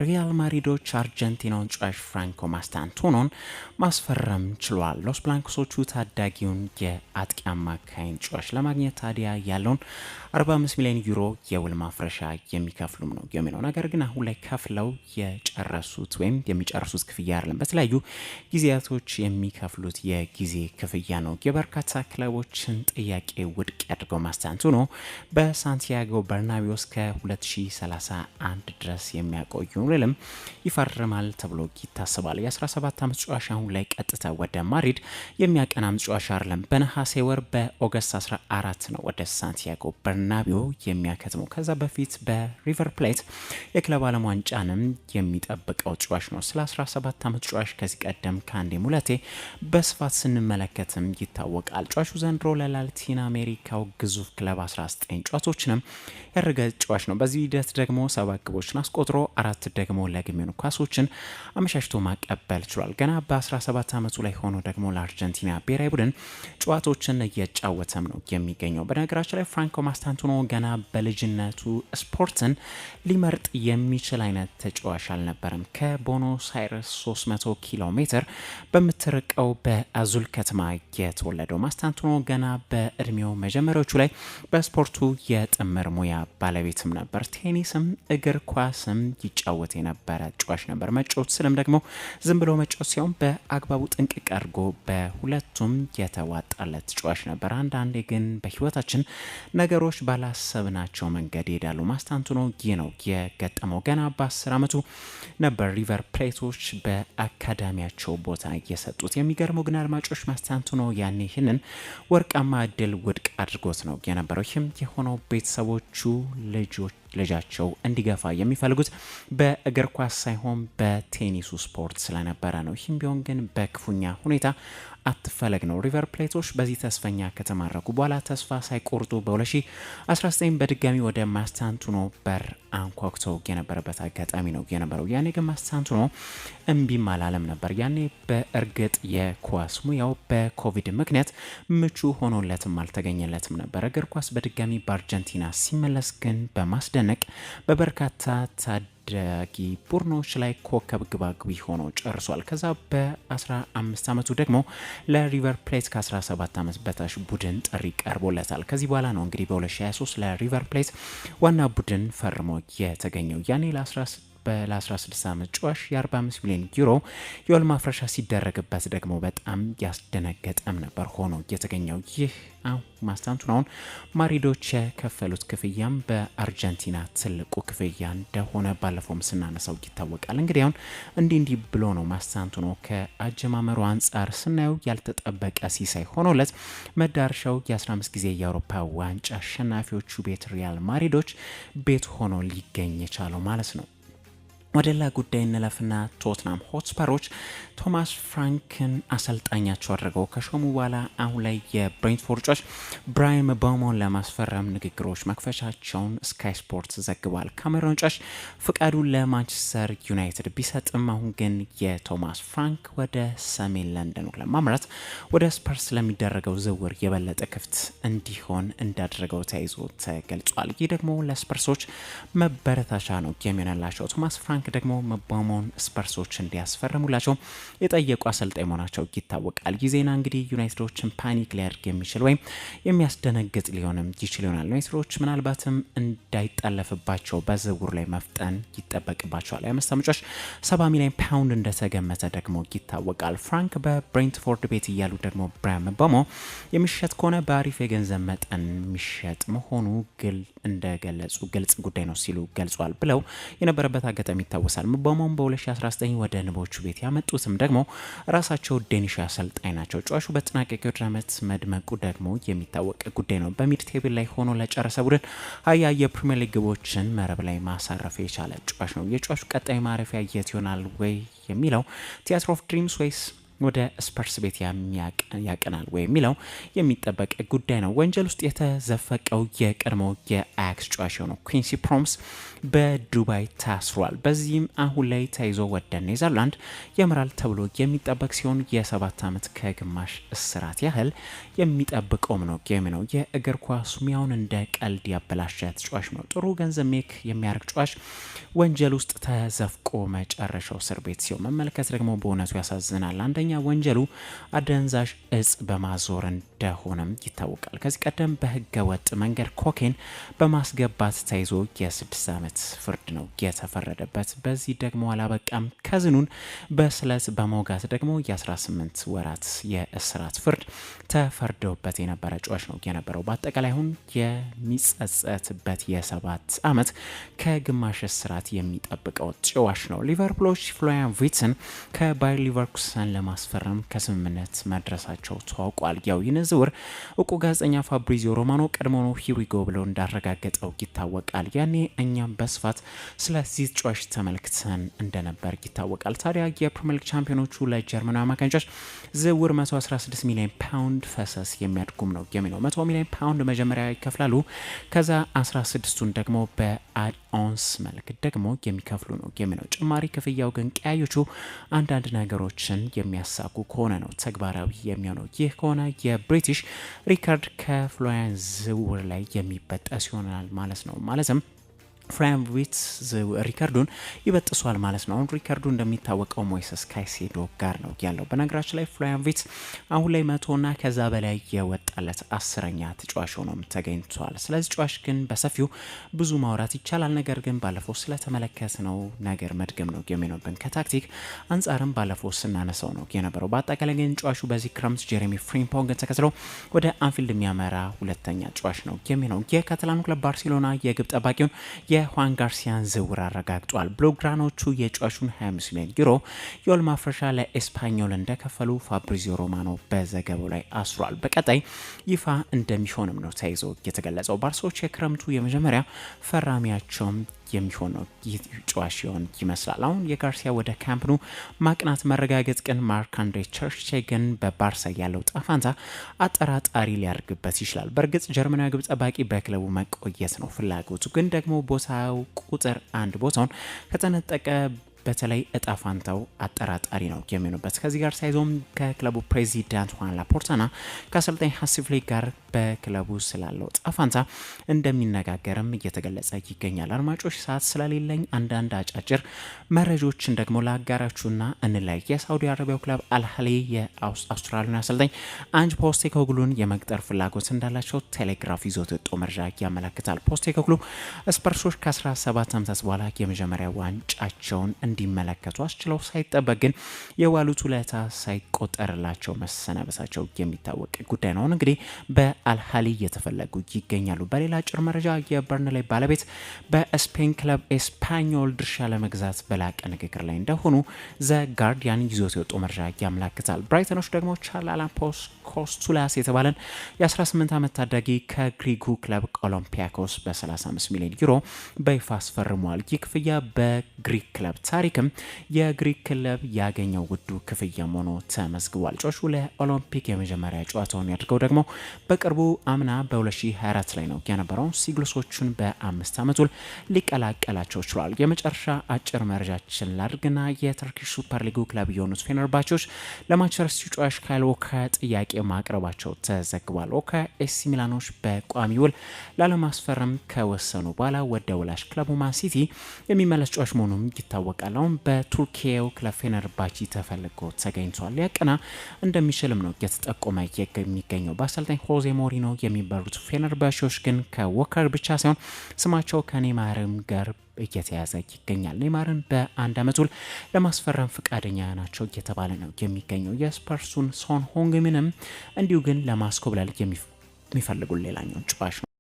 ሪያል ማድሪዶች አርጀንቲናውን ጨዋች ፍራንኮ ማስታንቱኖን ማስፈረም ችሏል። ሎስ ብላንኮሶቹ ታዳጊውን የአጥቂ አማካይን ጨዋች ለማግኘት ታዲያ ያለውን 45 ሚሊዮን ዩሮ የውል ማፍረሻ የሚከፍሉም ነው የሚለው። ነገር ግን አሁን ላይ ከፍለው የጨረሱት ወይም የሚጨርሱት ክፍያ አይደለም፣ በተለያዩ ጊዜያቶች የሚከፍሉት የጊዜ ክፍያ ነው። የበርካታ ክለቦችን ጥያቄ ውድቅ ያድርገው ማስታንቱኖ በሳንቲያጎ በርናቢዮ እስከ 2031 ድረስ የሚያቆዩ ውልም ይፈርማል ተብሎ ይታሰባል። የ17 ዓመት ተጫዋች አሁን ላይ ቀጥታ ወደ ማድሪድ የሚያቀናም ተጫዋች አይደለም። በነሐሴ ወር በኦገስት 14 ነው ወደ ሳንቲያጎ በርናቢዮ የሚያከትመው። ከዛ በፊት በሪቨር ፕሌት የክለብ ዓለም ዋንጫንም የሚጠብቀው ተጫዋች ነው። ስለ 17 ዓመት ተጫዋች ከዚህ ቀደም ከአንዴም ሁለቴ በስፋት ስንመለከትም ይታወቃል። ተጫዋቹ ዘንድሮ ለላቲን አሜሪካው ግዙፍ ክለብ 19 ጨዋታዎችንም ያደረገ ተጫዋች ነው። በዚህ ሂደት ደግሞ 7 ግቦችን አስቆጥሮ 4 ደግሞ ለግሚኑ ኳሶችን አመሻሽቶ ማቀበል ችሏል። ገና በ17 ዓመቱ ላይ ሆኖ ደግሞ ለአርጀንቲና ብሔራዊ ቡድን ጨዋታዎችን እየጫወተም ነው የሚገኘው። በነገራችን ላይ ፍራንኮ ማስታንቱኖ ገና በልጅነቱ ስፖርትን ሊመርጥ የሚችል አይነት ተጫዋች አልነበረም። ከቦኖስ አይረስ 300 ኪሎ ሜትር በምትርቀው በአዙል ከተማ የተወለደው ማስታንቱኖ ገና በእድሜው መጀመሪያዎቹ ላይ በስፖርቱ የጥምር ሙያ ባለቤትም ነበር። ቴኒስም እግር ኳስም ይጫወት የነበረ ተጫዋች ነበር። መጫወት ስለም ደግሞ ዝም ብሎ መጫወት ሲሆን በአግባቡ ጥንቅቅ አድርጎ በሁለቱም የተዋጣለት ተጫዋች ነበር። አንዳንዴ ግን በህይወታችን ነገሮች ባላሰብናቸው መንገድ ይሄዳሉ። ማስታንቱኖ ይህ ነው የገጠመው። ገና በ10 ዓመቱ ነበር ሪቨር ፕሌቶች በአካዳሚያቸው ቦታ እየሰጡት። የሚገርመው ግን አድማጮች ማስታንቱኖ ያኔ ይህንን ወርቃማ እድል ውድቅ አድርጎት ነው የነበረው። ይህም የሆነው ቤተሰቦቹ ልጃቸው እንዲገፋ የሚፈልጉት በእግር ኳስ ሳይሆን በቴኒሱ ስፖርት ስለነበረ ነው። ይህም ቢሆን ግን በክፉኛ ሁኔታ አትፈለግ ነው። ሪቨር ፕሌቶች በዚህ ተስፈኛ ከተማረኩ በኋላ ተስፋ ሳይቆርጡ በ2019 በድጋሚ ወደ ማስታንቱኖ በር አንኳኩተው የነበረበት አጋጣሚ ነው የነበረው። ያኔ ግን ማስታንቱኖ እምቢም አላለም ነበር። ያኔ በእርግጥ የኳስ ሙያው በኮቪድ ምክንያት ምቹ ሆኖለትም አልተገኘለትም ነበር። እግር ኳስ በድጋሚ በአርጀንቲና ሲመለስ ግን በማስደነቅ በበርካታ ታዳጊ ቡድኖች ላይ ኮከብ ግባግቢ ሆኖ ጨርሷል። ከዛ በ15 ዓመቱ ደግሞ ለሪቨር ፕሌት ከ17 ዓመት በታች ቡድን ጥሪ ቀርቦለታል። ከዚህ በኋላ ነው እንግዲህ በ2023 ለሪቨር ፕሌት ዋና ቡድን ፈርሞ የተገኘው። ያኔ ለ16 ዓመት ጨዋሽ የ45 ሚሊዮን ዩሮ የውል ማፍረሻ ሲደረግበት ደግሞ በጣም ያስደነገጠም ነበር ሆኖ የተገኘው። ይህ ማስታንቱኖን ማድሪዶች የከፈሉት ክፍያም በአርጀንቲና ትልቁ ክፍያ እንደሆነ ባለፈውም ስናነሳው ይታወቃል። እንግዲህ አሁን እንዲህ ብሎ ነው ማስታንቱኖ ከአጀማመሩ አንጻር ስናየው ያልተጠበቀ ሲሳይ ሆኖለት መዳረሻው የ15 ጊዜ የአውሮፓ ዋንጫ አሸናፊዎቹ ቤት ሪያል ማድሪዶች ቤት ሆኖ ሊገኝ የቻለው ማለት ነው። ወደ ሌላ ጉዳይ እንለፍና ቶትናም ሆትስፐሮች ቶማስ ፍራንክን አሰልጣኛቸው አድርገው ከሾሙ በኋላ አሁን ላይ የብሬንትፎርድ ጨዋች ብራያን ምቦሞን ለማስፈረም ንግግሮች መክፈቻቸውን ስካይ ስፖርት ዘግቧል። ካሜሮን ጨዋች ፍቃዱን ለማንቸስተር ዩናይትድ ቢሰጥም አሁን ግን የቶማስ ፍራንክ ወደ ሰሜን ለንደኑ ለማምራት ወደ ስፐርስ ለሚደረገው ዝውውር የበለጠ ክፍት እንዲሆን እንዳደረገው ተይዞ ተገልጿል። ይህ ደግሞ ለስፐርሶች መበረታቻ ነው የሚሆንላቸው። ቶማስ ፍራንክ ደግሞ ምቦሞን ስፐርሶች እንዲያስፈርሙላቸው የጠየቁ አሰልጣኝ መሆናቸው ይታወቃል። ይህ ዜና እንግዲህ ዩናይትዶችን ፓኒክ ሊያደርግ የሚችል ወይም የሚያስደነግጥ ሊሆንም ይችል ይሆናል። ዩናይትዶች ምናልባትም እንዳይጠለፍባቸው በዝውውር ላይ መፍጠን ይጠበቅባቸዋል። የመስተምጮች 70 ሚሊዮን ፓውንድ እንደተገመተ ደግሞ ይታወቃል። ፍራንክ በብሬንትፎርድ ቤት እያሉ ደግሞ ብራያን ምቦሞ የሚሸጥ ከሆነ በአሪፍ የገንዘብ መጠን የሚሸጥ መሆኑ እንደገለጹ ግልጽ ጉዳይ ነው ሲሉ ገልጿል ብለው የነበረበት አጋጣሚ ይታወሳል። ምቦሞን በ2019 ወደ ንቦቹ ቤት ያመጡትም ደግሞ ራሳቸው ዴኒሽ አሰልጣኝ ናቸው። ጨዋቹ በተጠናቀቀው ዓመት መድመቁ ደግሞ የሚታወቅ ጉዳይ ነው። በሚድ ቴብል ላይ ሆኖ ለጨረሰ ቡድን 20 የፕሪሚየር ሊግ ግቦችን መረብ ላይ ማሳረፍ የቻለ ጨዋች ነው። የጨዋቹ ቀጣይ ማረፊያ የት ይሆናል ወይ የሚለው ቲያትር ኦፍ ድሪምስ ወይስ ወደ ስፐርስ ቤት ያቀናል ወይ የሚለው የሚጠበቅ ጉዳይ ነው። ወንጀል ውስጥ የተዘፈቀው የቀድሞው የአያክስ ጨዋች የሆነው ኩዊንሲ ፕሮምስ በዱባይ ታስሯል። በዚህም አሁን ላይ ተይዞ ወደ ኔዘርላንድ ያመራል ተብሎ የሚጠበቅ ሲሆን የ7 ዓመት ከግማሽ እስራት ያህል የሚጠብቀውም ነው ነው። የእግር ኳስ ሙያውን እንደ ቀልድ ያበላሸ ተጫዋች ነው። ጥሩ ገንዘብ ሜክ የሚያደርግ ተጫዋች ወንጀል ውስጥ ተዘፍቆ መጨረሻው እስር ቤት ሲሆን መመልከት ደግሞ በእውነቱ ያሳዝናል። አንደኛ ወንጀሉ አደንዛዥ እጽ በማዞር እንደሆነም ይታወቃል። ከዚህ ቀደም በህገ ወጥ መንገድ ኮኬን በማስገባት ተይዞ የ6 ዓመት ፍርድ ነው የተፈረደበት። በዚህ ደግሞ አላበቃም። ከዝኑን በስለት በመውጋት ደግሞ የ18 ወራት የእስራት ፍርድ ተፈርዶበት የነበረ ጨዋች ነው የነበረው። በአጠቃላይ አሁን የሚጸጸትበት የ7 ዓመት ከግማሽ እስራት የሚጠብቀው ጨዋች ነው። ሊቨርፑሎች ፍሎሪያን ቪርትስን ከባየር ሊቨርኩሰን ለማስፈረም ከስምምነት መድረሳቸው ታውቋል። ያው ይህን ዝውውር እውቁ ጋዜጠኛ ፋብሪዚዮ ሮማኖ ቀድሞ ነው ሂሪጎ ብለው እንዳረጋገጠው ይታወቃል። ያኔ እኛም በስፋት ስለዚህ ተጫዋች ተመልክተን እንደነበር ይታወቃል። ታዲያ የፕሪሚየር ሊግ ቻምፒዮኖቹ ለጀርመናዊ አማካኞች ዝውውር 116 ሚሊዮን ፓውንድ ፈሰስ የሚያድጉም ነው የሚለው 100 ሚሊዮን ፓውንድ መጀመሪያ ይከፍላሉ። ከዛ 16ቱን ደግሞ በአድኦንስ መልክ ደግሞ የሚከፍሉ ነው የሚለው። ጭማሪ ክፍያው ግን ቀያዮቹ አንዳንድ ነገሮችን የሚያሳኩ ከሆነ ነው ተግባራዊ የሚሆነው። ይህ ከሆነ የብሪቲሽ ሪካርድ ከፍሎሪያን ዝውውር ላይ የሚበጠስ ይሆናል ማለት ነው። ማለትም ፍሎሪያን ቪርትስ ሪካርዱን ይበጥሷል ማለት ነው። አሁን ሪካርዱ እንደሚታወቀው ሞይሰስ ካይሴዶ ጋር ነው ያለው። በነገራችን ላይ ፍሎሪያን ቪርትስ አሁን ላይ 100ና ከዛ በላይ የወጣለት 10ኛ ተጫዋች ሆኖም ተገኝቷል። ስለዚህ ተጫዋች ግን በሰፊው ብዙ ማውራት ይቻላል። ነገር ግን ባለፈው ስለተመለከትነው ነገር መድገም ነው የሚሆንብን። ከታክቲክ አንጻርም ባለፈው ስናነሳው ነው የነበረው። በአጠቃላይ ግን ተጫዋቹ በዚህ ክረምት ጄሬሚ ፍሪምፖንግን ተከትሎ ወደ አንፊልድ የሚያመራ ሁለተኛ ተጫዋች ነው የሚሆነው። የካታላኑ ክለብ ባርሴሎና የግብ ጠባቂውን የሁዋን ጋርሲያን ዝውውር አረጋግጧል። ብሎግራኖቹ የጨዋቹን 25 ሚሊዮን ዩሮ የውል ማፍረሻ ለኤስፓኞል እንደከፈሉ ፋብሪዚዮ ሮማኖ በዘገባው ላይ አስሯል። በቀጣይ ይፋ እንደሚሆንም ነው ተይዞ የተገለጸው። ባርሳዎች የክረምቱ የመጀመሪያ ፈራሚያቸውም የሚሆን ነው ይህ ጨዋች ሲሆን ይመስላል። አሁን የጋርሲያ ወደ ካምፕኑ ማቅናት መረጋገጥ ግን ማርክ አንድሬ ተርሽቴገን በባርሳ ያለው ጣፋንታ አጠራጣሪ ሊያደርግበት ይችላል። በእርግጥ ጀርመናዊ ግብ ጠባቂ በክለቡ መቆየት ነው ፍላጎቱ፣ ግን ደግሞ ቦታው ቁጥር 1 ቦታውን ከተነጠቀ በተለይ እጣ ፋንታው አጠራጣሪ ነው የሚሆኑበት። ከዚህ ጋር ሳይዞም ከክለቡ ፕሬዚዳንት ሁዋን ላፖርታና ከአሰልጣኝ ሃንሲ ፍሊክ ጋር በክለቡ ስላለው እጣ ፋንታ እንደሚነጋገርም እየተገለጸ ይገኛል። አድማጮች ሰዓት ስለሌለኝ አንዳንድ አጫጭር መረጃዎችን ደግሞ ላጋራችሁና እንላይ። የሳውዲ አረቢያው ክለብ አልሃሊ የአውስትራሊያን አሰልጣኝ አንጅ ፖስቴኮግሉን የመቅጠር ፍላጎት እንዳላቸው ቴሌግራፍ ይዞት ወጥቶ መረጃ ያመለክታል። ፖስቴኮግሉ ስፐርሶች ከ17 ዓመታት በኋላ የመጀመሪያ ዋንጫቸውን እንዲመለከቱ አስችለው ሳይጠበቅ ግን የዋሉት ውለታ ሳይቆጠርላቸው መሰናበታቸው የሚታወቅ ጉዳይ ነው። እንግዲህ በአልሃሊ እየተፈለጉ ይገኛሉ። በሌላ ጭር መረጃ የበርንሌይ ባለቤት በስፔን ክለብ ኤስፓኞል ድርሻ ለመግዛት በላቀ ንግግር ላይ እንደሆኑ ዘ ጋርዲያን ይዞት የወጡ መረጃ ያመላክታል። ብራይተኖች ደግሞ ቻላላምፖስ ኮስቱላስ የተባለን የ18 ዓመት ታዳጊ ከግሪኩ ክለብ ኦሎምፒያኮስ በ35 ሚሊዮን ዩሮ በይፋ አስፈርሟል። ይህ ክፍያ በግሪክ ክለብ ታሪክም የግሪክ ክለብ ያገኘው ውዱ ክፍያ ሆኖ ተመዝግቧል። ጮሹ ለኦሎምፒክ የመጀመሪያ ጨዋታውን ያድርገው ደግሞ በቅርቡ አምና በ2024 ላይ ነው የነበረውን ሲግሎሶቹን በ5 ዓመቱ ሊቀላቀላቸው ችሏል። የመጨረሻ አጭር መረጃችን ላድርግና የቱርኪሽ ሱፐር ሊጉ ክለብ የሆኑት ፌነርባቾች ለማንቸስተር ሲቲ ተጫዋች ካይል ዎከር ጥያቄ ማቅረባቸው ተዘግቧል። ዎከር ኤሲ ሚላኖች በቋሚ ውል ላለማስፈረም ከወሰኑ በኋላ ወደ ወላጅ ክለቡ ማን ሲቲ የሚመለስ ተጫዋች መሆኑም ይታወቃል። አሁን በቱርኪያው ክለብ ፌነርባቺ ተፈልጎ ተገኝቷል። ሊያቀና እንደሚችልም ነው የተጠቆመ የሚገኘው። በአሰልጣኝ ሆዜ ሞሪኖ የሚመሩት ፌነርባቺዎች ግን ከዎከር ብቻ ሳይሆን ስማቸው ከኔይማርም ጋር እየተያዘ ይገኛል። ኔይማርን በ1 ዓመት ውል ለማስፈረም ፍቃደኛ ናቸው እየተባለ ነው የሚገኘው። የስፐርሱን ሶን ሆንግሚንም እንዲሁ ግን ለማስኮብለል የሚፈልጉ ሌላኛው ጨዋች ነው።